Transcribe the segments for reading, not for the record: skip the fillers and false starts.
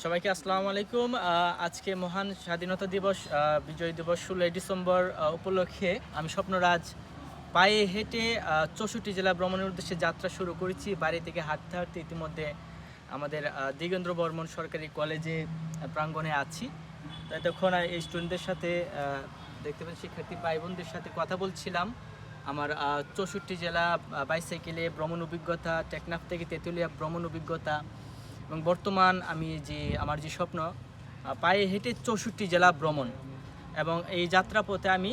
সবাইকে আসসালামু আলাইকুম। আজকে মহান স্বাধীনতা দিবস, বিজয় দিবস 16 ডিসেম্বর উপলক্ষে আমি স্বপ্নরাজ পায়ে হেঁটে 64 জেলা ভ্রমণের উদ্দেশ্যে যাত্রা শুরু করেছি। বাড়ি থেকে হাঁটতে হাঁটতে ইতিমধ্যে আমাদের দিগেন্দ্র বর্মন সরকারি কলেজে প্রাঙ্গণে আছি। তো এতক্ষণ এই স্টুডেন্টদের সাথে দেখতে পাচ্ছি শিক্ষার্থী ভাই বোনদের সাথে কথা বলছিলাম আমার 64 জেলা বাইসাইকেলে ভ্রমণ অভিজ্ঞতা, টেকনাফ থেকে তেঁতুলিয়া ভ্রমণ অভিজ্ঞতা এবং বর্তমান আমি আমার যে স্বপ্ন পায়ে হেঁটে 64 জেলা ভ্রমণ। এবং এই যাত্রাপথে আমি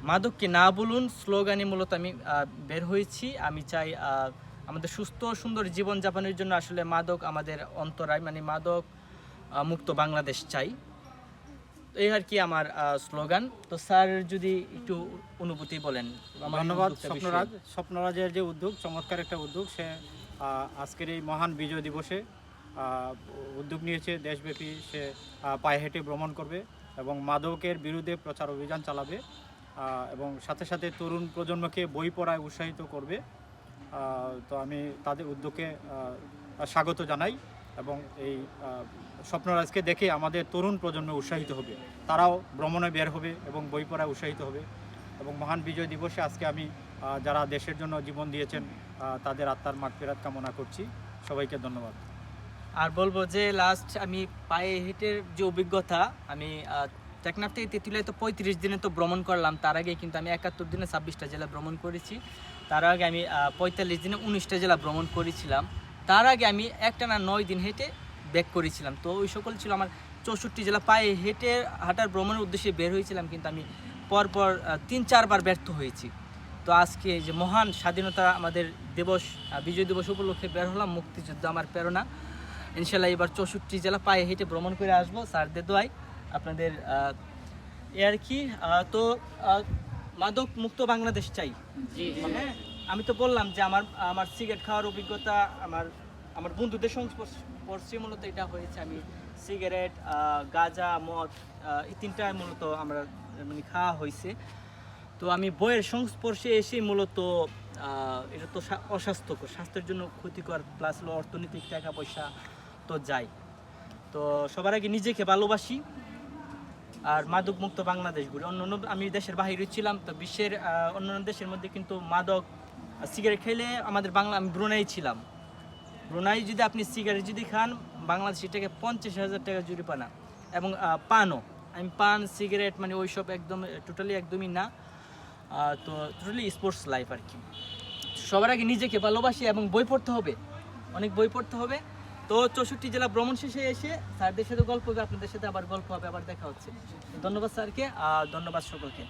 মাদককে না বলুন স্লোগানে মূলত আমি বের হয়েছি। আমি চাই আমাদের সুস্থ সুন্দর জীবনযাপনের জন্য আসলে মাদক আমাদের অন্তরায়, মানে মাদক মুক্ত বাংলাদেশ চাই। এই আর কি আমার স্লোগান। তো স্যার যদি একটু অনুভূতি বলেন। ধন্যবাদ। স্বপ্নরাজের যে উদ্যোগ, চমৎকার একটা উদ্যোগ। সে আজকের এই মহান বিজয় দিবসে উদ্যোগ নিয়েছে দেশব্যাপী। সে পায়ে হেঁটে ভ্রমণ করবে এবং মাদকের বিরুদ্ধে প্রচার অভিযান চালাবে এবং সাথে সাথে তরুণ প্রজন্মকে বই পড়ায় উৎসাহিত করবে। তো আমি তাদের উদ্যোগকে স্বাগত জানাই এবং এই স্বপ্নরাজকে দেখে আমাদের তরুণ প্রজন্ম উৎসাহিত হবে, তারাও ভ্রমণে বের হবে এবং বই পড়ায় উৎসাহিত হবে। এবং মহান বিজয় দিবসে আজকে আমি যারা দেশের জন্য জীবন দিয়েছেন তাদের আত্মার মাগফিরাত কামনা করছি। সবাইকে ধন্যবাদ। আর বলবো যে লাস্ট আমি পায়ে হেঁটের যে অভিজ্ঞতা, আমি টেকনাফ থেকে তেঁতুলিয়ায় তো 35 দিনে তো ভ্রমণ করলাম। তার আগে কিন্তু আমি 71 দিনে 26টা জেলা ভ্রমণ করেছি। তার আগে আমি 45 দিনে 19টা জেলা ভ্রমণ করেছিলাম। তার আগে আমি একটানা 9 দিন হেঁটে ব্যাক করেছিলাম। তো ওই সকল ছিল আমার 64 জেলা পায়ে হেঁটে হাঁটার ভ্রমণের উদ্দেশ্যে বের হয়েছিলাম, কিন্তু আমি পরপর 3-4 বার ব্যর্থ হয়েছি। তো আজকে যে মহান স্বাধীনতা আমাদের দিবস, বিজয় দিবস উপলক্ষে বের হলাম। মুক্তিযুদ্ধ আমার প্রেরণা। ইনশাল্লাহ এবার 64 জেলা পায়ে হেঁটে ভ্রমণ করে আসবো স্যারদের দোয়ায় আপনাদের এ আর কি। তো মাদক মুক্ত বাংলাদেশ চাই। হ্যাঁ, আমি তো বললাম যে আমার সিগারেট খাওয়ার অভিজ্ঞতা আমার বন্ধুদের সংস্পর্শে মূলত এটা হয়েছে। আমি সিগারেট, গাঁজা, মদ এই তিনটায় মূলত আমরা মানে খাওয়া হয়েছে। তো আমি বইয়ের সংস্পর্শে এসে মূলত এটা তো অস্বাস্থ্যকর, স্বাস্থ্যের জন্য ক্ষতিকর, প্লাস অর্থনৈতিক টাকা পয়সা তো যাই। তো সবার আগে নিজেকে ভালোবাসি আর মাদক মুক্ত বাংলাদেশ ঘুরে। অন্য আমি দেশের বাহিরে ছিলাম, তো বিশ্বের অন্যান্য দেশের মধ্যে কিন্তু মাদক সিগারেট খেলে আমাদের আমি ব্রুনাই ছিলাম। ব্রুনাই যদি আপনি সিগারেট যদি খান, বাংলাদেশ এটাকে 50,000 টাকা জরিমানা। এবং পানও, আমি পান সিগারেট মানে ওইসব একদমই না। তো টোটালি স্পোর্টস লাইফ আর কি। সবার আগে নিজেকে ভালোবাসি এবং বই পড়তে হবে, অনেক বই পড়তে হবে। তো 64 জেলা ভ্রমণ শেষে এসে স্যারদের সাথে গল্প হবে, আপনাদের সাথে আবার গল্প হবে, আবার দেখা হচ্ছে। ধন্যবাদ স্যারকে, ধন্যবাদ সকলকে।